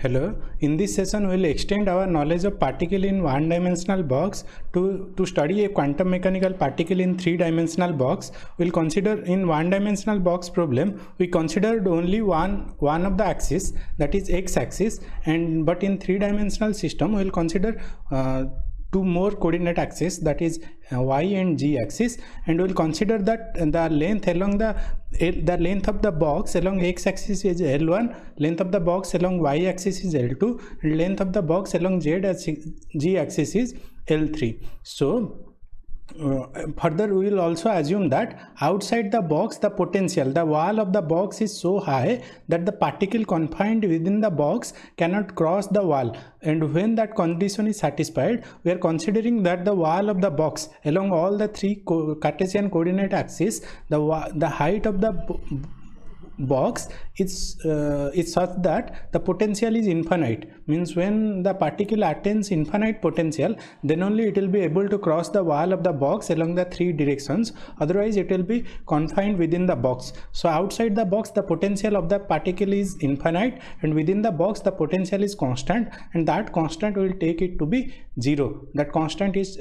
Hello, in this session we will extend our knowledge of particle in one-dimensional box to study a quantum mechanical particle in three-dimensional box. We will consider in one-dimensional box problem, we considered only one of the axis, that is x-axis, but in three-dimensional system we will consider two more coordinate axes, that is y and z axis, and we will consider that the length along the length of the box along x axis is L1, length of the box along y axis is L2, and length of the box along z axis is L3. So further we will also assume that outside the box the potential, the wall of the box is so high that the particle confined within the box cannot cross the wall, and when that condition is satisfied, we are considering that the wall of the box along all the three Cartesian coordinate axes, the height of the box is such that the potential is infinite. Means when the particle attains infinite potential, then only it will be able to cross the wall of the box along the three directions, otherwise it will be confined within the box. So outside the box the potential of the particle is infinite, and within the box the potential is constant, and that constant will take it to be 0. That constant is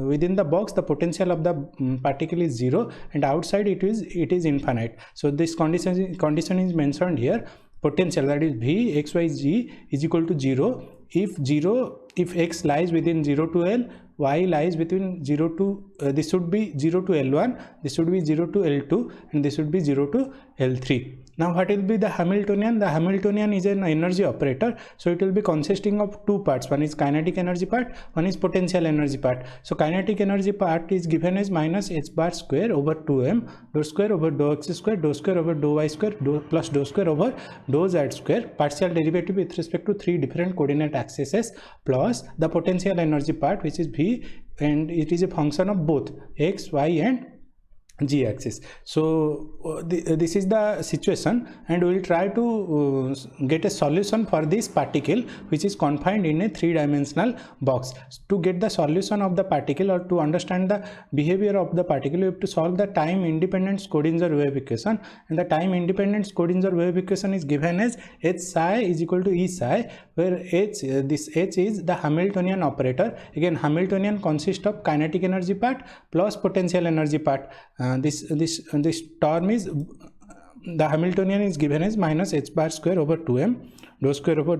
within the box the potential of the particle is 0, and outside it is infinite. So this condition is mentioned here. Potential, that is V x y z is equal to 0 if x lies within 0 to L, y lies between 0 to this should be 0 to L1, this should be 0 to L2, and this should be 0 to L3. Now what will be the Hamiltonian? The Hamiltonian is an energy operator, so it will be consisting of two parts. One is kinetic energy part, one is potential energy part. So kinetic energy part is given as minus h bar square over 2m dou square over dou x square dou square over dou y square plus dou square over dou z square, partial derivative with respect to three different coordinate axes, plus the potential energy part, which is V, and it is a function of both x, y and z axis. So this is the situation, and we will try to get a solution for this particle which is confined in a three-dimensional box. To get the solution of the particle, or to understand the behavior of the particle, we have to solve the time independent Schrodinger wave equation, and the time independent Schrodinger wave equation is given as h psi is equal to E psi, where this h is the Hamiltonian operator. Again, Hamiltonian consists of kinetic energy part plus potential energy part. This term is, the Hamiltonian is given as minus h bar square over 2m dou square over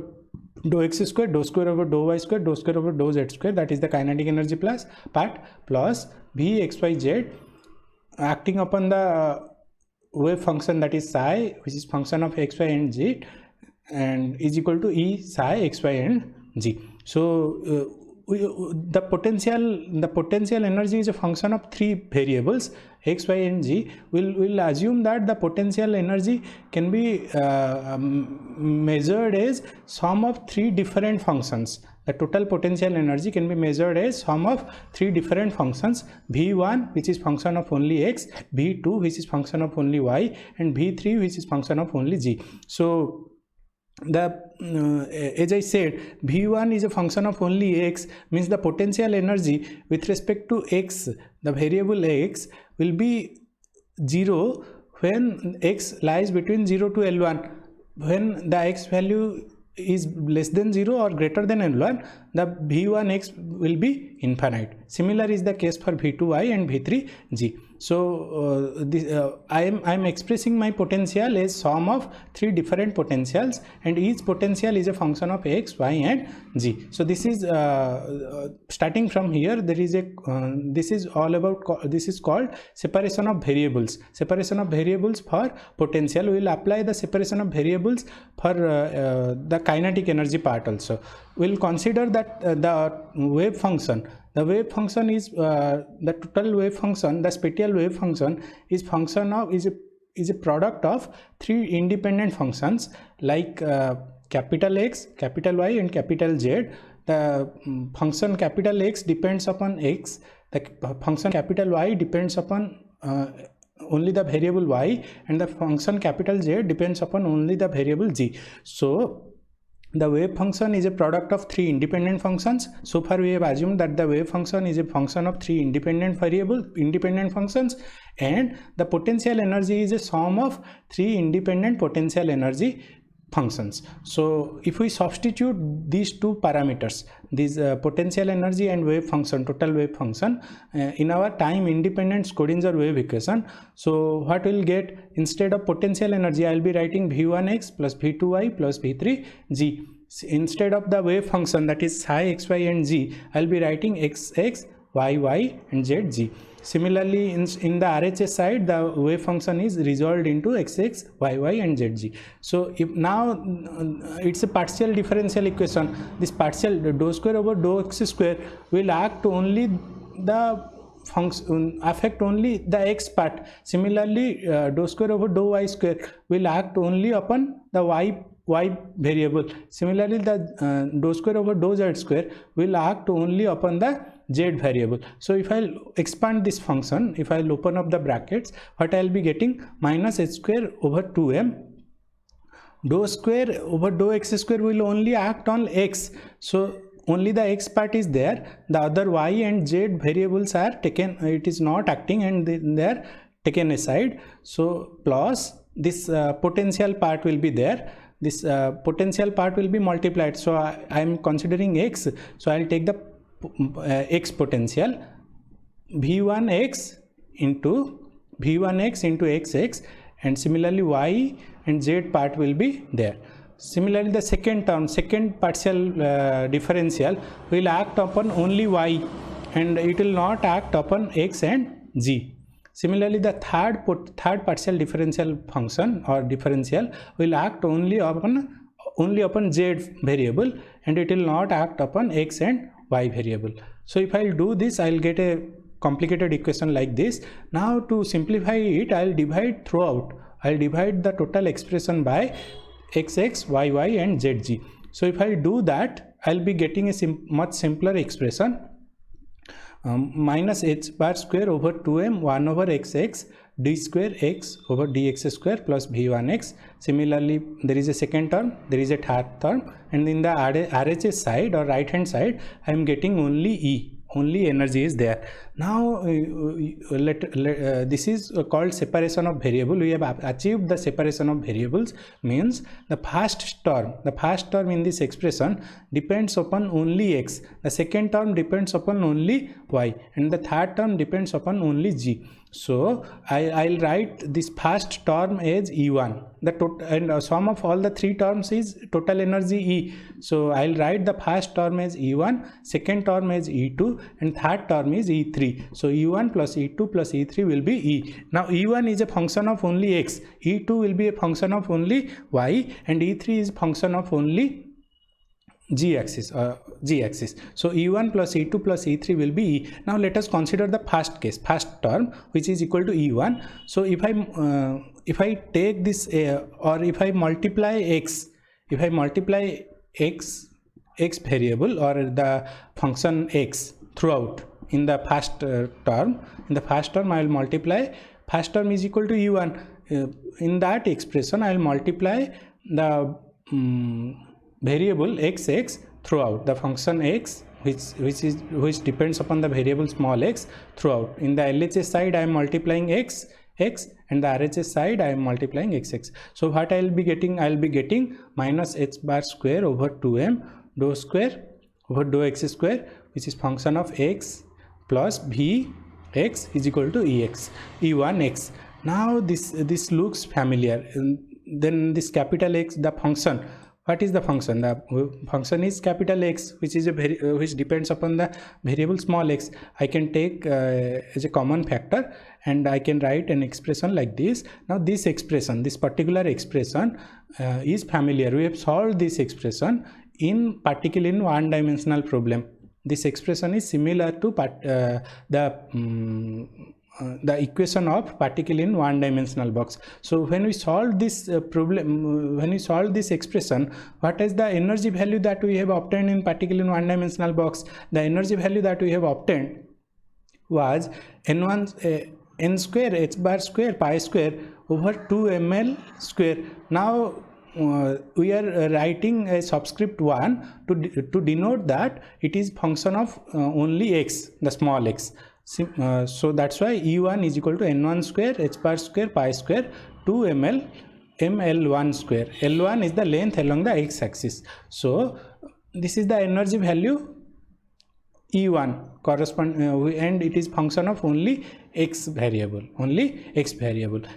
dou x square dou square over dou y square dou square over dou z square, that is the kinetic energy part, plus V x y z acting upon the wave function, that is psi, which is function of x, y and z, and is equal to E psi x, y and z. So the potential energy is a function of three variables x, y and z. We'll assume that the potential energy can be measured as sum of three different functions. The total potential energy can be measured as sum of three different functions: V1, which is function of only x, V2, which is function of only y, and V3, which is function of only z. So as I said, V1 is a function of only x, means the potential energy with respect to x, the variable x, will be 0 when x lies between 0 to L1. When the x value is less than 0 or greater than L1, the V1x will be infinite. Similar is the case for V2y and V3g. So I am expressing my potential as sum of three different potentials, and each potential is a function of x, y and z. So this is starting from here, there is a this is called separation of variables. Separation of variables for potential. We will apply the separation of variables for the kinetic energy part also. We will consider that the wave function. The wave function is the total wave function. The spatial wave function is a product of three independent functions like capital X, capital Y, and capital Z. The function capital X depends upon X. The function capital Y depends upon only the variable Y, and the function capital Z depends upon only the variable Z. So the wave function is a product of three independent functions. So far we have assumed that the wave function is a function of three independent functions, and the potential energy is a sum of three independent potential energy functions. So if we substitute these two parameters, this potential energy and wave function, total wave function, in our time independent Schrodinger wave equation, so what we'll get, instead of potential energy I'll be writing v1x plus v2y plus v3g. Instead of the wave function, that is psi xy and z, I'll be writing xx, yy and zg. Similarly, in the RHS side, the wave function is resolved into xx, yy and zg. So if now it's a partial differential equation, this partial dou square over dou x square will act only the function, affect only the x part. Similarly, dou square over dou y square will act only upon the y variable. Similarly, the dou square over dou z square will act only upon the z variable. So if I'll expand this function, if I'll open up the brackets, what I'll be getting, minus h square over 2m, dou square over dou x square will only act on x, so only the x part is there, the other y and z variables are taken, it is not acting and they are taken aside. So plus this potential part will be there, this potential part will be multiplied. So I am considering x, so I'll take the x potential, v1x into xx, and similarly y and z part will be there. Similarly, the second term, second partial differential will act upon only y and it will not act upon x and g. Similarly, the third partial differential function or differential will act only upon z variable and it will not act upon x and y variable. So if I'll do this, I'll get a complicated equation like this. Now to simplify it, I'll divide throughout. I'll divide the total expression by xx, yy and zg. So if I do that, I'll be getting a much simpler expression, minus h bar square over 2m 1 over xx d square x over dx square plus v1x. Similarly, there is a second term, there is a third term, and in the RHS side or right hand side, I am getting only E, only energy is there. Now this is called separation of variable. We have achieved the separation of variables, means the first term in this expression depends upon only x, the second term depends upon only y, and the third term depends upon only g. So I'll write this first term as E1, the total, and sum of all the three terms is total energy E. So I'll write the first term as E1, second term as E2, and third term is E3. So E1 plus E2 plus E3 will be E. Now E1 is a function of only x, E2 will be a function of only y, and E3 is function of only g axis. So E1 plus E2 plus E3 will be E. Now let us consider the first case, first term, which is equal to E1. So if I take this or if I multiply x, x variable or the function x throughout in the first term, I will multiply, first term is equal to E1. In that expression, I will multiply the variable xx throughout, the function x which depends upon the variable small x throughout. In the LHS side, I am multiplying x, and the RHS side I am multiplying xx. So what I will be getting, I will be getting minus h bar square over 2m dou square over dou x square, which is function of x plus v x is equal to E1x. Now this looks familiar. Then this capital X, the function. What is the function? The function is capital X, which is which depends upon the variable small x. I can take as a common factor, and I can write an expression like this. Now this expression, this particular expression is familiar. We have solved this expression in particle in one-dimensional problem. This expression is similar to the equation of particle in one-dimensional box. So when we solve this when we solve this expression, what is the energy value that we have obtained in particle in one-dimensional box? The energy value that we have obtained was n square h bar square pi square over 2 ml square. Now we are writing a subscript 1 to denote that it is function of only x, the small x. So that's why E1 is equal to n1 square h bar square pi square 2 ml ml1 square. L1 is the length along the x-axis. So this is the energy value E1 correspond and it is function of only x variable,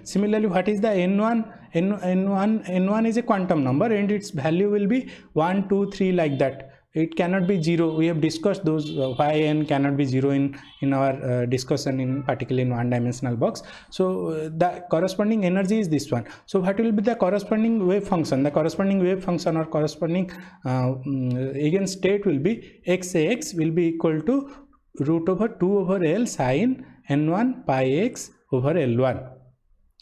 Similarly, what is the n1? N1 is a quantum number and its value will be 1, 2, 3 like that. It cannot be 0. We have discussed those why n cannot be 0 in our discussion, in particularly in one dimensional box. So the corresponding energy is this one. So what will be the corresponding wave function? The corresponding wave function or corresponding eigenstate will be xax will be equal to root over 2 over L sine n1 pi x over L1.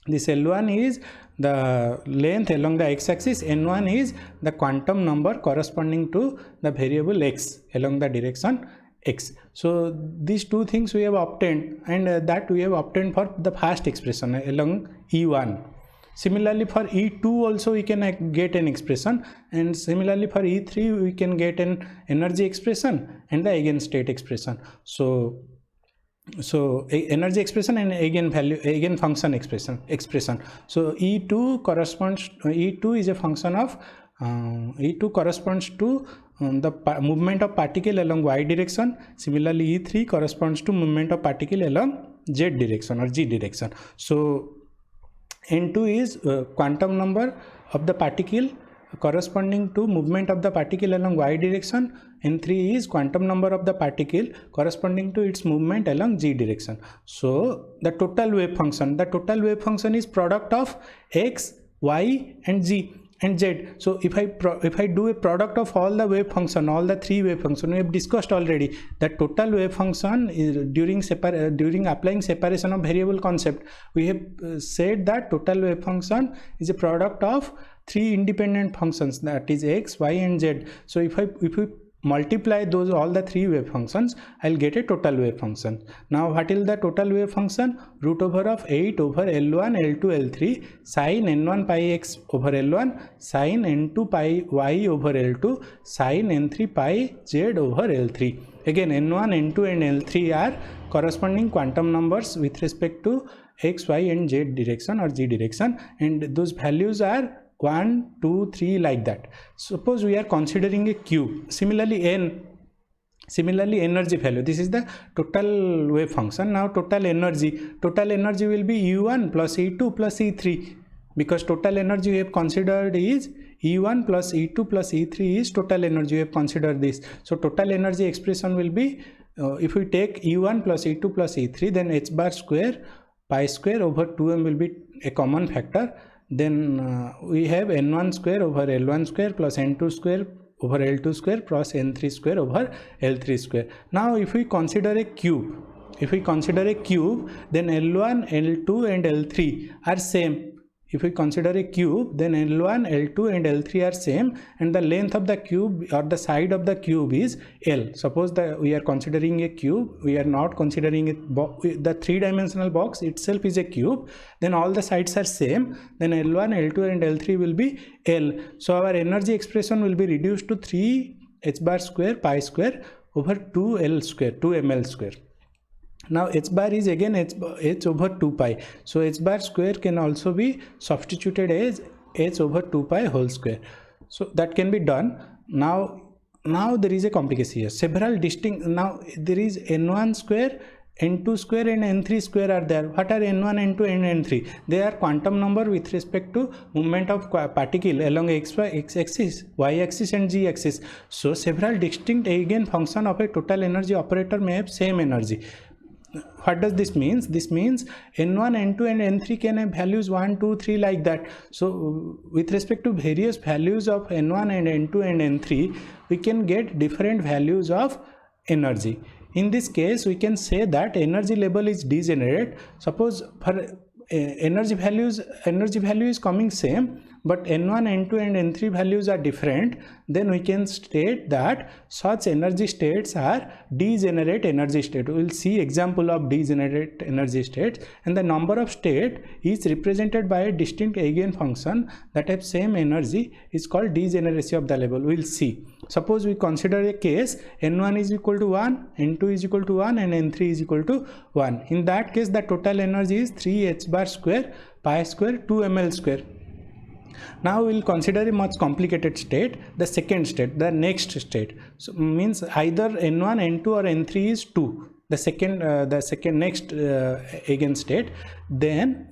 This L1 is the length along the x-axis, n1 is the quantum number corresponding to the variable x along the direction x. So these two things we have obtained, and that we have obtained for the first expression along E1. Similarly for E2 also we can get an expression, and similarly for E3 we can get an energy expression and the eigenstate expression. So energy expression and eigen function expression. So E2 corresponds, E2 is a function of E2 corresponds to the movement of particle along y direction. Similarly E3 corresponds to movement of particle along z direction or g direction. So N2 is quantum number of the particle corresponding to movement of the particle along y direction. N3 is quantum number of the particle corresponding to its movement along g direction. So the total wave function is product of x, y and g and z. So if I do a product of all the wave function, all the three wave function, we have discussed already that total wave function is during applying separation of variable concept, we have said that total wave function is a product of three independent functions, that is x, y and z. So if we multiply those all the three wave functions, I'll get a total wave function. Now what is the total wave function? Root over of 8 over L1 L2 L3 sine n1 pi x over L1 sine n2 pi y over L2 sine n3 pi z over L3. Again n1, n2 and L3 are corresponding quantum numbers with respect to x, y and z direction or g direction, and those values are 1, 2, 3 like that. Suppose we are considering a cube. Similarly energy value, this is the total wave function. Now total energy will be E1 plus E2 plus E3, because total energy we have considered is E1 plus E2 plus E3 is total energy, we have considered this. So total energy expression will be if we take E1 plus E2 plus E3, then h bar square pi square over 2m will be a common factor. Then we have n1 square over L1 square plus n2 square over L2 square plus n3 square over L3 square. Now if we consider a cube, then L1, L2 and L3 are same. If we consider a cube, then L1, L2 and L3 are same, and the length of the cube or the side of the cube is L. Suppose that we are considering a cube, we are not considering it, the three-dimensional box itself is a cube, then all the sides are same, then L1, L2 and L3 will be L. So our energy expression will be reduced to 3 h bar square pi square over 2L square, 2ml square. Now h bar is again h over 2 pi. So h bar square can also be substituted as h over 2 pi whole square. So that can be done. Now there is a complication here. Several distinct, now there is n1 square, n2 square and n3 square are there. What are n1, n2 and n3? They are quantum number with respect to movement of particle along x axis, y axis and z axis. So several distinct eigen function of a total energy operator may have same energy. What does this mean? This means n1, n2 and n3 can have values 1, 2, 3 like that. So with respect to various values of n1 and n2 and n3, we can get different values of energy. In this case, we can say that energy level is degenerate. Suppose for energy value is coming same, but n1, n2 and n3 values are different, then we can state that such energy states are degenerate energy state. We will see example of degenerate energy states, and the number of state is represented by a distinct eigenfunction that have same energy is called degeneracy of the level. We will see. Suppose we consider a case n1 is equal to 1, n2 is equal to 1 and n3 is equal to 1. In that case, the total energy is 3 h bar square pi square 2 ml square. Now we will consider a much complicated state, the second state, the next state. So means either n1, n2 or n3 is 2, the second next eigenstate. Then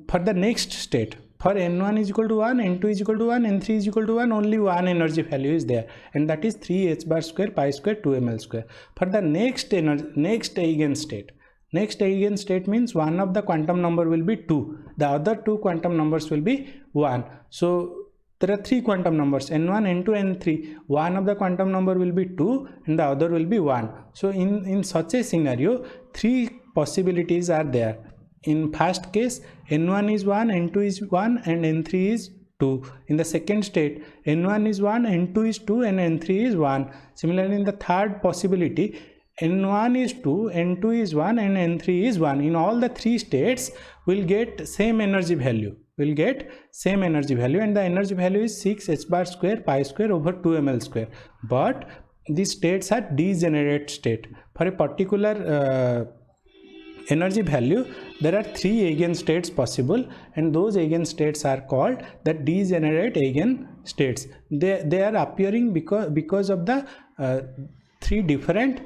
for the next state, for n1 is equal to 1, n2 is equal to 1, n3 is equal to 1, only one energy value is there, and that is 3h bar square pi square 2ml square. For the next eigenstate, next eigenstate means one of the quantum number will be 2, the other two quantum numbers will be 1. So there are three quantum numbers, n1, n2, n3. One of the quantum number will be 2 and the other will be 1. So in such a scenario, three possibilities are there. In first case, n1 is 1, n2 is 1 and n3 is 2. In the second state, n1 is 1, n2 is 2 and n3 is 1. Similarly, in the third possibility, n1 is 2, n2 is 1 and n3 is 1. In all the three states, we'll get same energy value. We'll get same energy value, and the energy value is 6h bar square pi square over 2ml square. But these states are degenerate state. For a particular energy value, there are three eigenstates possible, and those eigenstates are called the degenerate eigenstates. They are appearing because of the three different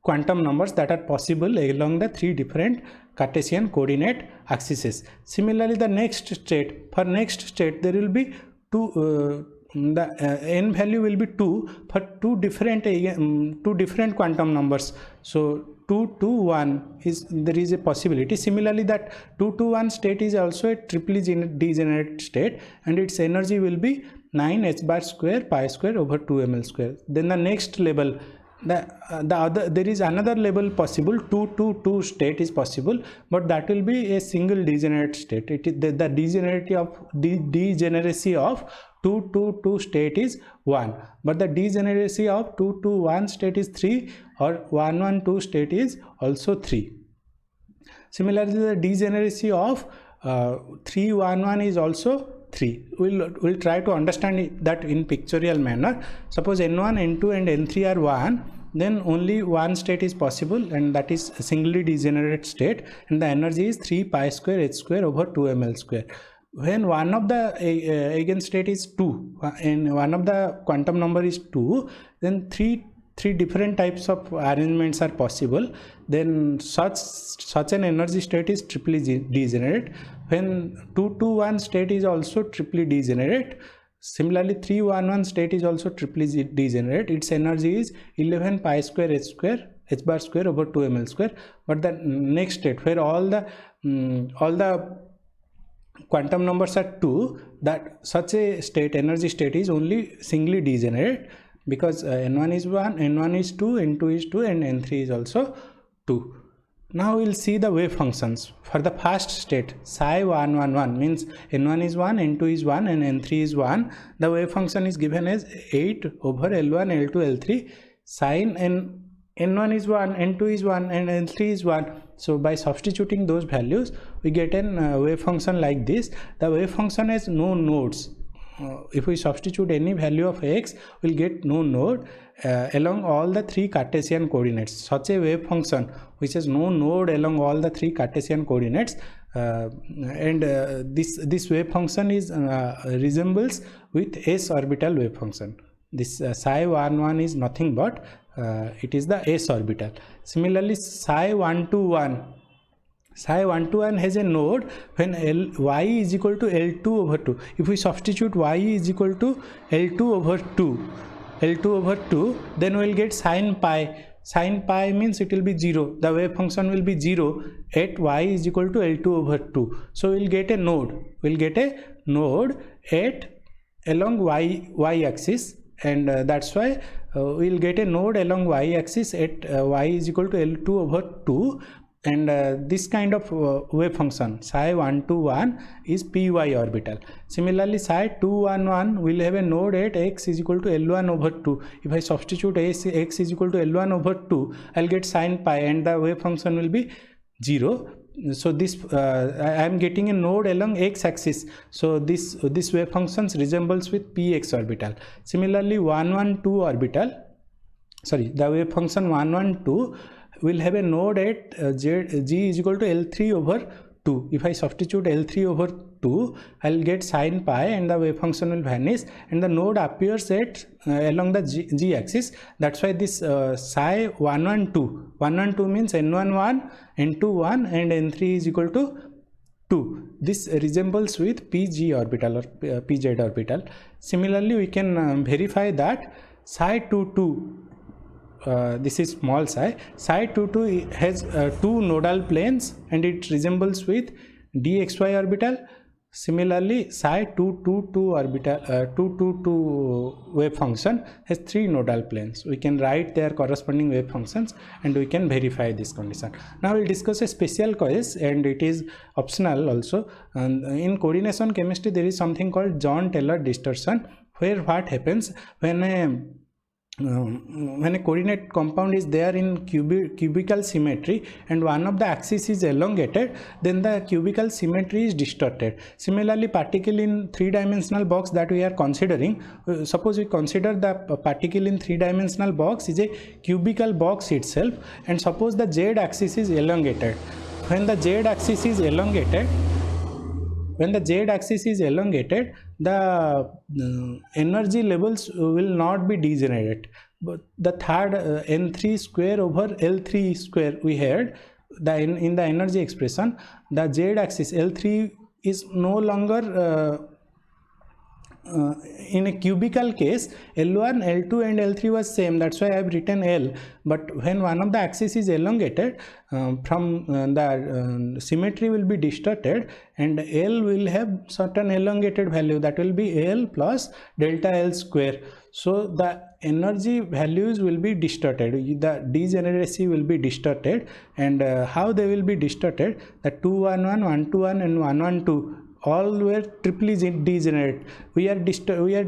quantum numbers that are possible along the three different Cartesian coordinate axes. Similarly, the next state, for next state there will be two, the n value will be 2 for two different quantum numbers. So 2 to 1 there is a possibility. Similarly, that 2 to 1 state is also a triply degenerate state, and its energy will be 9h bar square pi square over 2ml square. Then the next level, there is another level possible. 2 to 2 state is possible, but that will be a single degenerate state. It is the degeneracy of 2 to 2 state is 1, but the degeneracy of 2 to 1 state is 3, or 1 1 2 state is also 3. Similarly, the degeneracy of 3 1 1 is also 3. We'll try to understand that in pictorial manner. Suppose n1, n2 and n3 are 1, then only one state is possible, and that is a singly degenerate state, and the energy is 3 pi square h square over 2ml square. When one of the eigenstate is 2 and one of the quantum number is 2, then three different types of arrangements are possible. Then such an energy state is triply degenerate. When 2 to 1 state is also triply degenerate. Similarly, 3 1 1 state is also triply degenerate. Its energy is 11 pi square h bar square over 2ml square. But the next state, where all the quantum numbers are 2, that such a state, energy state, is only singly degenerate, because n1 is 1, n1 is 2, n2 is 2 and n3 is also 2. Now we'll see the wave functions. For the first state, psi 1 1 1 means n1 is 1, n2 is 1 and n3 is 1. The wave function is given as 8 over L1 L2 L3 sin n1 is 1, n2 is 1 and n3 is 1. So by substituting those values, we get a wave function like this. The wave function has no nodes. If we substitute any value of x, we'll get no node along all the three Cartesian coordinates. Such a wave function which has no node along all the three Cartesian coordinates, and this wave function is resembles with s orbital wave function. This psi 1 1 is nothing but it is the s orbital. Similarly, psi 1 2 1. Psi 1 to 1 has a node when y is equal to L2 over 2. If we substitute y is equal to L2 over 2, then we will get sin pi. Sin pi means it will be 0. The wave function will be 0 at y is equal to L2 over 2. So we will get a node. We will get a node at along y axis, and that's why we will get a node along y axis at y is equal to L2 over 2. And this kind of wave function, psi 1 to 1, is py orbital. Similarly, psi 2 1 1 will have a node at x is equal to L1 over 2. If I substitute x is equal to L1 over 2, I'll get sin pi, and the wave function will be 0. So this I am getting a node along x axis. So this wave function resembles with px orbital. Similarly, 1 1 2 orbital, sorry, the wave function 1 1 2 will have a node at g is equal to L3 over 2. If I substitute L3 over 2, I'll get sin pi and the wave function will vanish, and the node appears at along the g axis. That's why this psi 112 means n11, n21 and n3 is equal to 2. This resembles with pg orbital or pz orbital. Similarly, we can verify that psi 22, this is small psi 22 has two nodal planes and it resembles with dxy orbital. Similarly, psi 222 orbital 222 wave function has three nodal planes. We can write their corresponding wave functions and we can verify this condition. Now we'll discuss a special case, and it is optional also. And in coordination chemistry, there is something called John-Taylor distortion, where what happens when a coordinate compound is there in cubical symmetry and one of the axes is elongated, then the cubical symmetry is distorted. Similarly, particle in three-dimensional box that we are considering, suppose we consider the particle in three-dimensional box is a cubical box itself, and suppose the z-axis is elongated. When the z-axis is elongated, the energy levels will not be degenerate. But the third n3 square over L3 square we had, in the energy expression, the z-axis L3 is no longer in a cubical case. L1, L2 and L3 was same, that's why I have written L. But when one of the axis is elongated, from the symmetry will be distorted, and L will have certain elongated value, that will be L plus delta L square. So the energy values will be distorted, the degeneracy will be distorted. And how they will be distorted? The 211, 121 and 112 all were triply degenerate. We are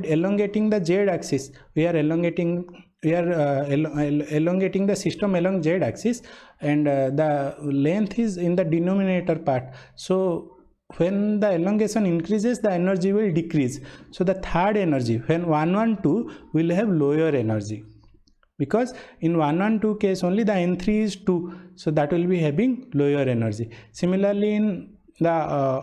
elongating the z-axis. We are elongating the system along z-axis, and the length is in the denominator part. So when the elongation increases, the energy will decrease. So the third energy, when 112, will have lower energy, because in 112 case only the n3 is 2, so that will be having lower energy. Similarly, in the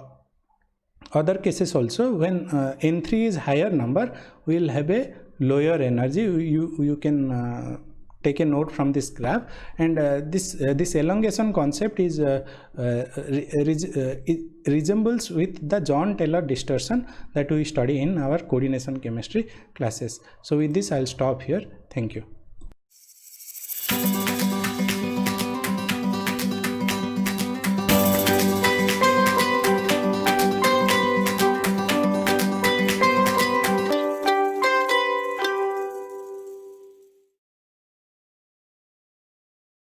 other cases also, when n3 is higher number, we will have a lower energy. You can take a note from this graph. And this elongation concept is resembles with the John-Taylor distortion that we study in our coordination chemistry classes. So with this, I'll stop here. Thank you.